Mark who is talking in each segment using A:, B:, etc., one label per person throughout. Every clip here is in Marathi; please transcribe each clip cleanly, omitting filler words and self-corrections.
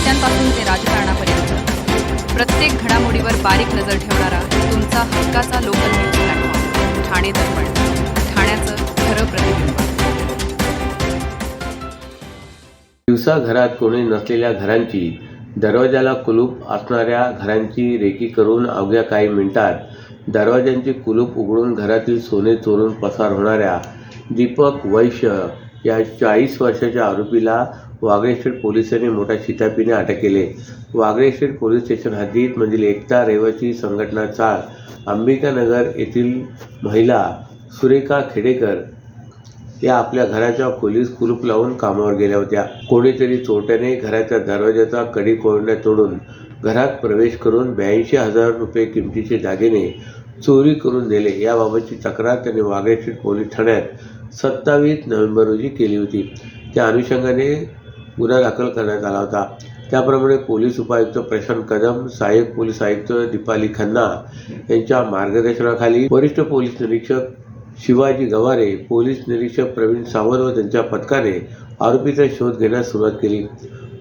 A: नेत्यांपासून ते राजकारणापर्यंत प्रत्येक घडामोडीवर बारीक नजर ठेवणारा तुमचा हक्काचा लोकल न्यूज प्लॅटफॉर्म ठाणे दर्पण, ठाण्याचं खरं प्रतिबिंब.
B: दिवसा घरात कोणी नसलेल्या घरांची, दरवाजाला कुलूप असणाऱ्या घरांची रेकी करून अवघ्या काही मिनिटात दरवाजांची कुलूप उघडून घरातील सोने चोरून पसार होणाऱ्या दीपक वैश्य या 40 वर्षाच्या आरोपीला वागळे स्टेट पोलिसांनी मोठ्या शिताफीने अटक केले. वागळे स्टेट पोलीस स्टेशन हद्दीत मधील एकता रहिवासी संघटना चाळ अंबिकानगर येथील महिला सुरेखा खेडेकर या आपल्या घराच्या खोलीत कुलूप लावून कामावर गेल्या होत्या. कोणीतरी चोरट्याने घराच्या दरवाजाचा कडी कोंडण्या तोडून घरात प्रवेश करून 82,000 रुपये किमतीचे दागिने चोरी करून नेले. याबाबतची तक्रार त्यांनी वागळे स्टेट पोलीस ठाण्यात 27 नोव्हेंबर रोजी केली होती. त्या अनुषंगाने गुन्हा दाखल करण्यात आला होता. त्याप्रमाणे पोलीस उपायुक्त प्रशांत कदम, सहाय्यक पोलीस आयुक्त दीपाली खन्ना यांच्या मार्गदर्शनाखाली वरिष्ठ पोलीस निरीक्षक शिवाजी गवारे, पोलीस निरीक्षक प्रवीण सावंत व त्यांच्या पथकाने आरोपीचा शोध घेण्यास सुरुवात केली.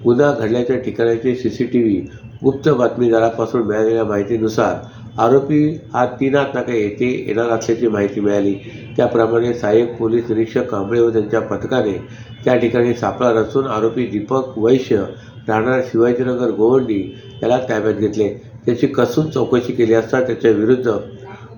B: गुन्हा घडल्याच्या ठिकाणाचे CCTV गुप्त बातमीदारापासून मिळालेल्या माहितीनुसार आरोपी हा 3 नाका येथे येणार असल्याची माहिती मिळाली. त्याप्रमाणे सहाय्यक पोलीस निरीक्षक कांबळे व त्यांच्या पथकाने त्या ठिकाणी सापळा रचून आरोपी दीपक वैश्य राहणार शिवाजीनगर गोवंडी याला ताब्यात घेतले. त्याची कसून चौकशी केली असता त्याच्या विरुद्ध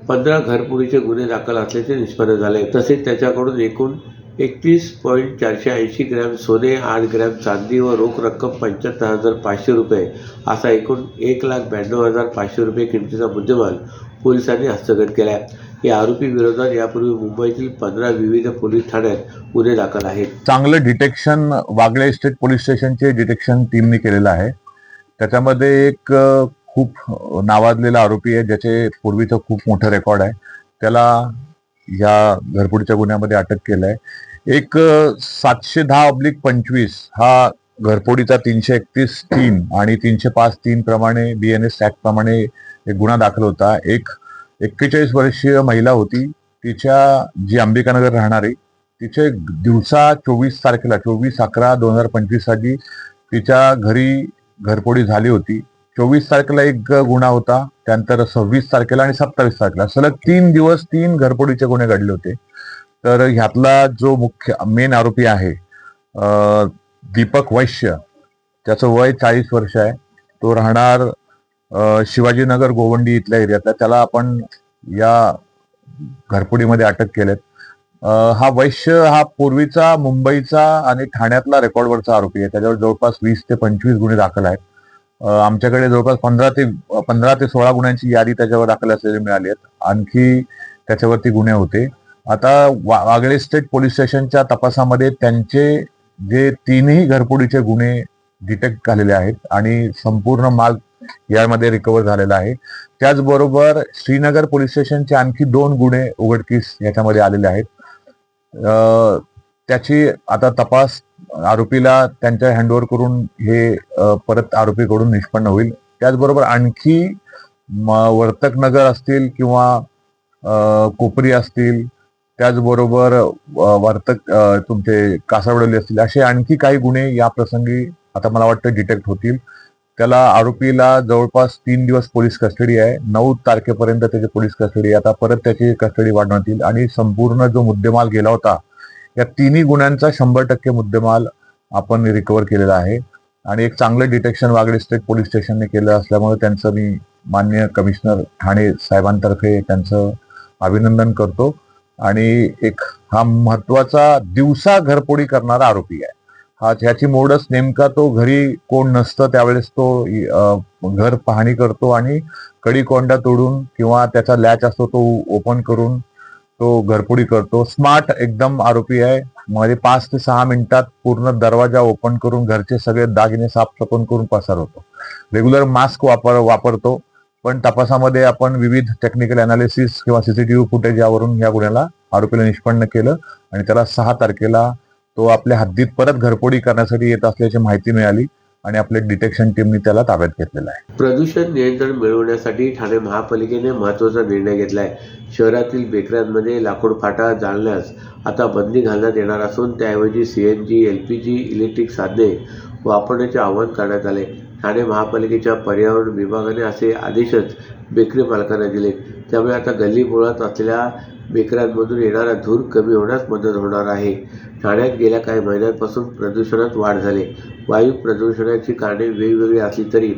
B: 15 घरफोडीचे गुन्हे दाखल असल्याचे निष्पन्न झाले. तसेच त्याच्याकडून एकूण 31.480 ग्रॅम सोने, 8 ग्रॅम चांदी व रोख रक्कम 75,500 रुपये असा एकूण 1,92,500 रुपये किमतीचा मुद्देमाल पोलिसांनी हस्तगत केला. या आरोपी विरोधात यापूर्वी मुंबईतील 15 विविध पोलीस ठाण्यात गुन्हे दाखल आहेत.
C: चांगलं डिटेक्शन वागळे स्टेट पोलीस स्टेशनचे डिटेक्शन टीमने केलेलं आहे. त्याच्यामध्ये एक खूप नावाजलेला आरोपी आहे, ज्याचे पूर्वीचं खूप मोठं रेकॉर्ड आहे. त्याला या घरफोडीच्या गुन्ह्यामध्ये अटक केलं आहे. एक 710/25 हा घरफोडीचा 331(3) आणि 305(3) प्रमाणे BNS ऍक्ट प्रमाणे एक गुन्हा दाखल होता. एक 41 वर्षीय महिला होती. तिच्या जी अंबिकानगर राहणारी, तिचे दिवसा 24 तारखेला 24/11/2025 साली तिच्या घरी घरफोडी झाली होती. 24 तारखेला एक गुन्हा होता, त्यानंतर 26 तारखेला आणि 27 तारखेला सलग 3 दिवस 3 घरफोडीचे गुन्हे घडले होते. तर ह्यातला जो मुख्य मेन आरोपी आहे दीपक वैश्य, त्याचं वय 40 वर्ष आहे. तो राहणार शिवाजीनगर गोवंडी इथल्या एरियातला. त्याला आपण या घरफोडीमध्ये अटक केलेत. हा वैश्य हा पूर्वीचा मुंबईचा आणि ठाण्यातला रेकॉर्डवरचा आरोपी आहे. त्याच्यावर जवळपास 20 ते 25 गुन्हे दाखल आहेत. आमच्याकडे जवळपास 15 ते 16 गुन्ह्यांची यादी त्याच्यावर दाखल असलेली मिळाली आहेत. आणखी त्याच्यावरती गुन्हे होते. आता वागळे स्टेट पोलीस स्टेशनच्या तपासामध्ये त्यांचे जे 3ही घरफोडीचे गुन्हे डिटेक्ट झालेले आहेत आणि संपूर्ण माल यामध्ये रिकव्हर झालेला आहे. त्याचबरोबर श्रीनगर पोलीस स्टेशनचे आणखी 2 गुन्हे उघडकीस याच्यामध्ये आलेले आहेत. त्याची आता तपास आरोपीला त्यांच्या हँडओव्हर करून हे परत आरोपीकडून निष्पन्न होईल. त्याचबरोबर आणखी वर्तकनगर असतील किंवा कोपरी असतील, त्याचबरोबर तुमचे कासावडोली असतील, असे आणखी काही गुन्हे या प्रसंगी आता मला वाटतं डिटेक्ट होतील. त्याला आरोपीला जवळपास 3 दिवस पोलीस कस्टडी आहे. 9 तारखेपर्यंत त्याची पोलीस कस्टडी आहे. आता परत त्याची कस्टडी वाढवण्यात येईल आणि संपूर्ण जो मुद्देमाल गेला होता या 3ही गुन्ह्यांचा 100% मुद्देमाल आपण रिकव्हर केलेला आहे. आणि एक चांगलं डिटेक्शन वागळे स्टेट पोलीस स्टेशनने केलं असल्यामुळे त्यांचं मी माननीय कमिशनर ठाणे साहेबांतर्फे त्यांचं अभिनंदन करतो. आणि एक हा महत्वाचा दिवसा घरफोडी करणारा आरोपी आहे. ह्याची मोडच नेमका तो घरी कोण नसतं त्यावेळेस तो घर पाहणी करतो आणि कडी कोंडा तोडून किंवा त्याचा लॅच असतो तो ओपन करून तो घरफोडी करतो. स्मार्ट एकदम आरोपी आहे. मध्ये 5 ते 6 मिनिटात पूर्ण दरवाजा ओपन करून घरचे सगळे दागिने साफसफाई करून पसार होतो. रेग्युलर मास्क वापरतो. पण तपासामध्ये आपण विविध टेक्निकल अनालिसिस किंवा CCTV फुटेज यावरून या गुन्ह्याला आरोपीला निष्पन्न केलं आणि त्याला 6 तारखेला तो आपल्या हद्दीत परत घरफोडी करण्यासाठी येत असल्याची माहिती मिळाली आणि आपल्या डिटेक्शन टीमनी त्याला ताब्यात घेतलेला आहे.
B: प्रदूषण नियंत्रण मिळवण्यासाठी ठाणे महापालिकेने महत्त्वाचा निर्णय घेतला आहे. शहरातील बेकऱ्यांमध्ये लाकूड फाटा जाळण्यास आता बंदी घालण्यात येणार असून त्याऐवजी CNG, LPG इलेक्ट्रिक साधने वापरण्याचे आवाहन करण्यात आले. ठाणे महापालिकेच्या पर्यावरण विभागाने असे आदेशच बेकरी मालकांना दिले. त्यामुळे आता गल्लीबोळात असलेल्या बेकऱ्यांमधून येणारा धूर कमी होण्यास मदत होणार आहे. ठाण्यात गेल्या काही महिन्यांपासून प्रदूषणात वाढ झाली. वायू प्रदूषणाची कारणे वेगवेगळी असली तरी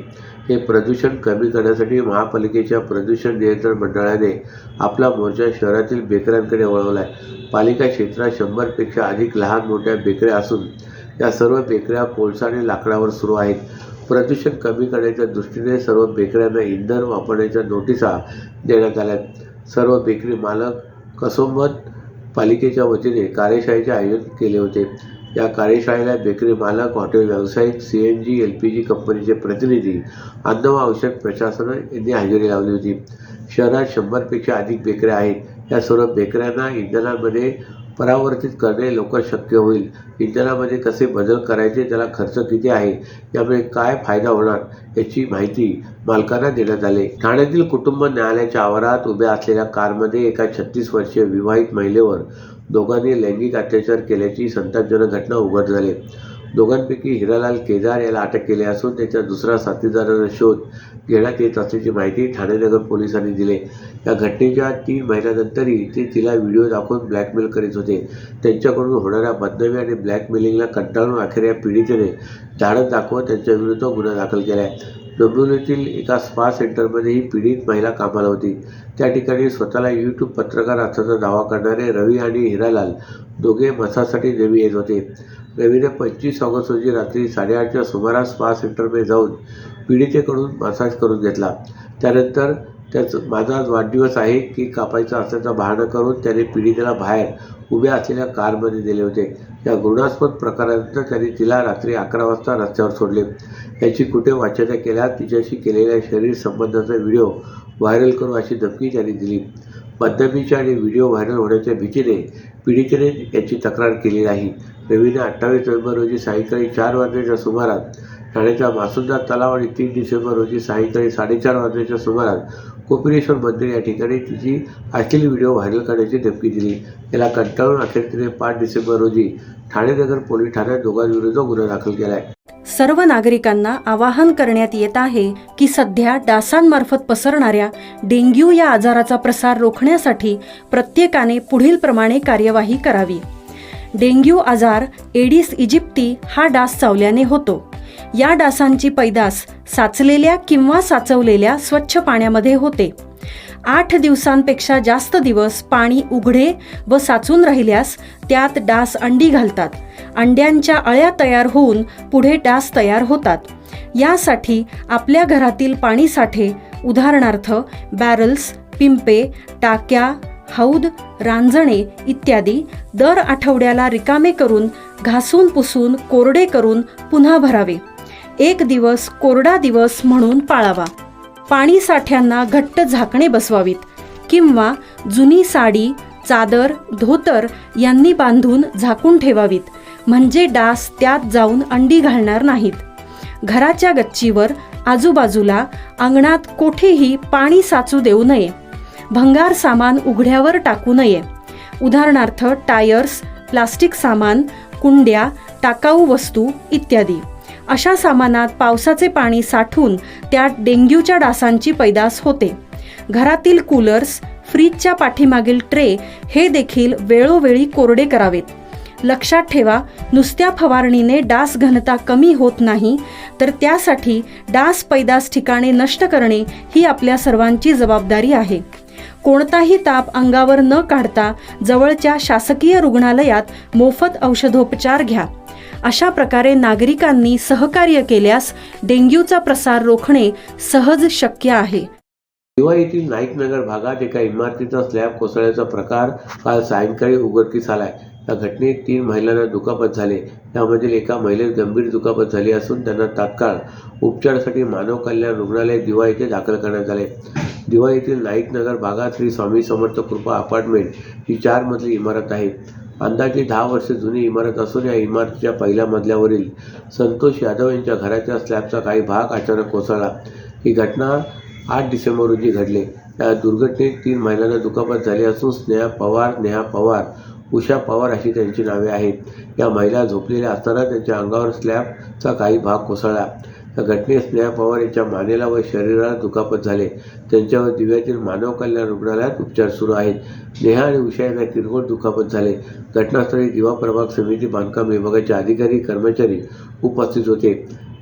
B: हे प्रदूषण कमी करण्यासाठी महापालिकेच्या प्रदूषण नियंत्रण मंडळाने आपला मोर्चा शहरातील बेकऱ्यांकडे वळवला आहे. पालिका क्षेत्रात 100पेक्षा अधिक लहान मोठ्या बेकऱ्या असून या सर्व बेकऱ्या कोळसा आणि लाकडावर सुरू आहेत. प्रदूषण कमी करण्याच्या दृष्टीने सर्व बेकऱ्यांना इंधन वापरण्याच्या नोटिसा देण्यात आल्या. सर्व बेकरी मालक कसोबत पालिकेच्या वतीने कार्यशाळेचे आयोजन केले होते. या कार्यशाळेला बेकरी मालक, हॉटेल व्यावसायिक, CNG, LPG कंपनीचे प्रतिनिधी, अन्न व औषध प्रशासन यांनी हजेरी लावली होती. शहरात 100पेक्षा अधिक बेकऱ्या आहेत. या सर्व बेकऱ्यांना इंधनामध्ये परावर्तित करणे लवकर शक्य होईल. इंधनामध्ये कसे बदल करायचे, त्याला खर्च किती आहे, यामुळे काय फायदा होणार याची माहिती मालकांना देण्यात आली. ठाण्यातील कुटुंब न्यायालयाच्या आवारात उभ्या असलेल्या कारमध्ये एका 36 वर्षीय विवाहित महिलेवर दोघांनी लैंगिक अत्याचार केल्याची संतापजनक घटना उघड झाली. दोघांपैकी हिरालाल केदार याला अटक केली असून त्याच्या दुसऱ्या साथीदाराचा शोध घेण्यात येत असल्याची माहिती ठाणे नगर पोलिसांनी दिली. या घटनेच्या 3 महिन्यानंतरही ते तिला व्हिडिओ दाखवून ब्लॅकमेल करीत होते. त्यांच्याकडून होणाऱ्या बदनामी आणि ब्लॅकमेलिंगला कंटाळून अखेर या पीडितेने धाडस दाखवत त्यांच्याविरुद्ध गुन्हा दाखल केला आहे. डोंबिवलीतील एका स्पा सेंटरमध्ये ही पीडित महिला कामाला होती. त्या ठिकाणी स्वतःला YouTube पत्रकार असल्याचा दावा करणारे रवी आणि हिरालाल दोघे मसाजसाठी नेहमी येत होते. रवीने 25 ऑगस्ट रोजी रात्री 8:30च्या सुमारास स्पा सेंटरमध्ये जाऊन पीडितेकडून मसाज करून घेतला. त्यानंतर माझा वाढदिवस आहे, केक कापायचा असल्याचा बहाणा करून त्याने पीडितेला बाहेर उभ्या असलेल्या कारमध्ये दिले होते. या घृणास्पद प्रकारानंतर त्यांनी तिला रात्री 11 वाजता रस्त्यावर सोडले. याची कुठे वाच्यता केल्यास तिच्याशी केलेल्या शरीर संबंधाचा व्हिडिओ व्हायरल करू अशी धमकी त्यांनी दिली. बदनामीच्या आणि व्हिडिओ व्हायरल होण्याच्या भीतीने पीडितेने याची तक्रार केली नाही. रवीने 28 नोव्हेंबर रोजी सायंकाळी 4 वाजण्याच्या सुमारास ठाण्याच्या मासुंदा तलाव आणि 3 डिसेंबर रोजी सायंकाळी 4:30 वाजण्याच्या सुमारास कोपिनेश्वर मंदिर या ठिकाणी तिची अश्लील व्हिडिओ व्हायरल करण्याची धमकी दिली. याला कंटाळून अखेर तिने 5 डिसेंबर रोजी ठाणे नगर पोलीस ठाण्यात दोघांविरुद्ध गुन्हा दाखल केला आहे.
D: सर्व नागरिकांना आवाहन करण्यात येत आहे की सध्या डासांमार्फत पसरणाऱ्या डेंग्यू या आजाराचा प्रसार रोखण्यासाठी प्रत्येकाने पुढीलप्रमाणे कार्यवाही करावी. डेंग्यू आजार एडिस इजिप्ती हा डास चावल्याने होतो. या डासांची पैदास साचलेल्या किंवा साचवलेल्या स्वच्छ पाण्यामध्ये होते. 8 दिवसांपेक्षा जास्त दिवस पाणी उघडे व साचून राहिल्यास त्यात डास अंडी घालतात. अंड्यांच्या अळ्या तयार होऊन पुढे डास तयार होतात. यासाठी आपल्या घरातील पाणीसाठे उदाहरणार्थ बॅरल्स, पिंपे, टाक्या, हौद, रांजणे इत्यादी दर आठवड्याला रिकामे करून घासून पुसून कोरडे करून पुन्हा भरावे. 1 दिवस कोरडा दिवस म्हणून पाळावा. पाणी साठ्यांना घट्ट झाकणे बसवावीत किंवा जुनी साडी, चादर, धोतर यांनी बांधून झाकून ठेवावीत, म्हणजे डास त्यात जाऊन अंडी घालणार नाहीत. घराच्या गच्चीवर, आजूबाजूला, अंगणात कोठेही पाणी साचू देऊ नये. भंगार सामान उघड्यावर टाकू नये. उदाहरणार्थ टायर्स, प्लास्टिक सामान, कुंड्या, टाकाऊ वस्तू इत्यादी. अशा सामानात पावसाचे पाणी साठून त्यात डेंग्यूच्या डासांची पैदास होते. घरातील कूलर्स, फ्रीजच्या पाठीमागील ट्रे हे देखील वेळोवेळी कोरडे करावेत. लक्षात ठेवा, नुसत्या फवारणीने डास घनता कमी होत नाही, तर त्यासाठी डास पैदास ठिकाणे नष्ट करणे ही आपल्या सर्वांची जबाबदारी आहे. कोणताही ताप अंगावर न काढता जवळच्या शासकीय रुग्णालयात मोफत औषधोपचार घ्या. अशा प्रकारे नागरिकांनी सहकार्य केल्यास डेंग्यूचा प्रसार रोखणे सहज शक्य आहे.
B: दिवाळीतील नाईकनगर भागात एका इमारतीचा स्लॅब कोसळण्याचा प्रकार काल सायंकाळी उघडकीस आलाय. या घटनेत 3 महिलांना दुखापत झाले. यामधील एका महिलेस गंभीर दुखापत झाली असून त्यांना तात्काळ उपचारासाठी मानव कल्याण रुग्णालय दिवा येथे दाखल करण्यात आले. दिवा येथील नाईकनगर भागात श्री स्वामी समर्थ कृपा अपार्टमेंट ही 4 मजली इमारत आहे. अंदाजे 10 वर्षे जुनी इमारत असून या इमारतीच्या पहिल्या मजल्यावरील संतोष यादव यांच्या घराच्या स्लॅबचा काही भाग अचानक कोसळला. ही घटना 8 डिसेंबर रोजी घडली. या दुर्घटनेत 3 महिलांना दुखापत झाली असून स्नेहा पवार, नेहा पवार, उषा पवार अशी त्यांची नावे आहेत. या महिला झोपलेल्या असताना त्यांच्या अंगावर स्लॅबचा काही भाग कोसळला. या घटनेत स्नेहा पवार यांच्या मानेला व शरीराला दुखापत झाले. त्यांच्यावर दिव्यातील मानव कल्याण रुग्णालयात उपचार सुरू आहेत. नेहा आणि उषा यांना किरकोळ दुखापत झाले. घटनास्थळी दिवा प्रभाग समिती बांधकाम विभागाचे अधिकारी कर्मचारी उपस्थित होते.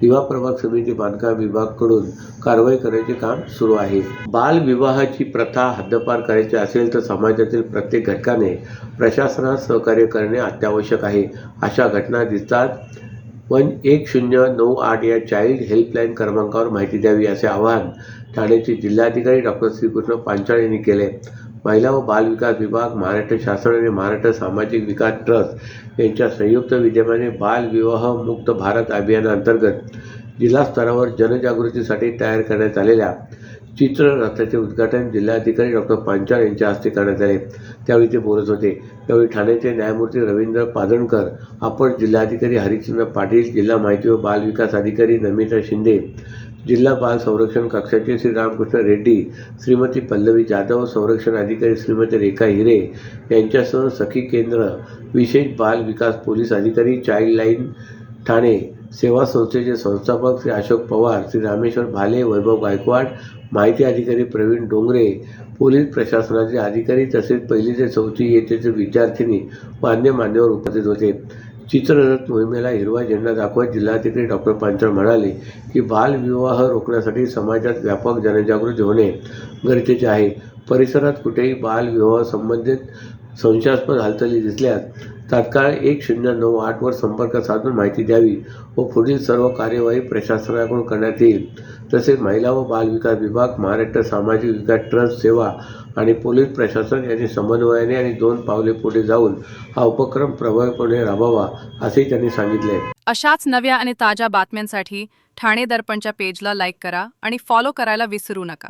B: दिवा प्रभाग समिती बांधकाम विभागाकडून कारवाई करण्याचे काम सुरू आहे. बालविवाहाची प्रथा हद्दपार करायची असेल तर समाजातील प्रत्येक घटकाने प्रशासनास सहकार्य करणे अत्यावश्यक आहे. अशा घटना दिसतात 1098 या चाइल्ड हेल्पलाईन क्रमांकावर माहिती द्यावी असे आवाहन ठाण्याचे जिल्हाधिकारी डॉ. श्रीकृष्ण पांचाळ यांनी केले. महिला व बाल विकास विभाग, महाराष्ट्र शासन आणि महाराष्ट्र सामाजिक विकास ट्रस्ट यांच्या संयुक्त विद्यमाने बाल विवाह मुक्त भारत अभियानाअंतर्गत जिल्हा स्तरावर जनजागृतीसाठी तयार करण्यात आलेल्या चित्ररथाचे उद्घाटन जिल्हाधिकारी डॉ. पांचाळ यांच्या हस्ते करण्यात आले. त्यावेळी ते बोलत होते. यावेळी ठाण्याचे न्यायमूर्ती रवींद्र पादणकर, अपर जिल्हाधिकारी हरिश्चंद्र पाटील, जिल्हा माहिती व बाल विकास अधिकारी नमिता शिंदे, जिल्हा बाल संरक्षण कक्षाचे श्री रामकृष्ण रेड्डी, श्रीमती पल्लवी जाधव, संरक्षण अधिकारी श्रीमती रेखा हिरे यांच्यासह सखी केंद्र, विशेष बाल विकास पोलीस अधिकारी, चाइल्ड लाईन ठाणे सेवा संस्थेचे संस्थापक श्री अशोक पवार, श्री रामेश्वर भाले, वैभव गायकवाड, माहिती अधिकारी प्रवीण डोंगरे, पोलीस प्रशासनाचे अधिकारी तसेच 1ली ते 4थी इयत्तेचे विद्यार्थिनी व अन्य मान्यवर उपस्थित होते. चित्ररथ मोहिमेला हिरवा झेंडा दाखवत जिल्हाधिकारी डॉ. पांचाळ म्हणाले की बालविवाह रोखण्यासाठी समाजात व्यापक जनजागृती होणे गरजेचे आहे. परिसरात कुठेही बालविवाह संबंधित संशयास्पद हालचाली दिसल्यास तात्काळ 1098 वर संपर्क साधून माहिती द्यावी व पुढील सर्व कार्यवाही प्रशासनाकडून करण्यात येईल. तसेच महिला व बाल विकास विभाग, महाराष्ट्र सामाजिक विकास ट्रस्ट, सेवा आणि पोलीस प्रशासन यांनी समन्वयाने आणि 2 पावले पुढे जाऊन हा उपक्रम प्रभावीपणे राबवावा असेही त्यांनी सांगितले.
A: अशाच नव्या आणि ताज्या बातम्यांसाठी ठाणे दर्पणच्या पेजला लाईक करा आणि फॉलो करायला विसरू नका.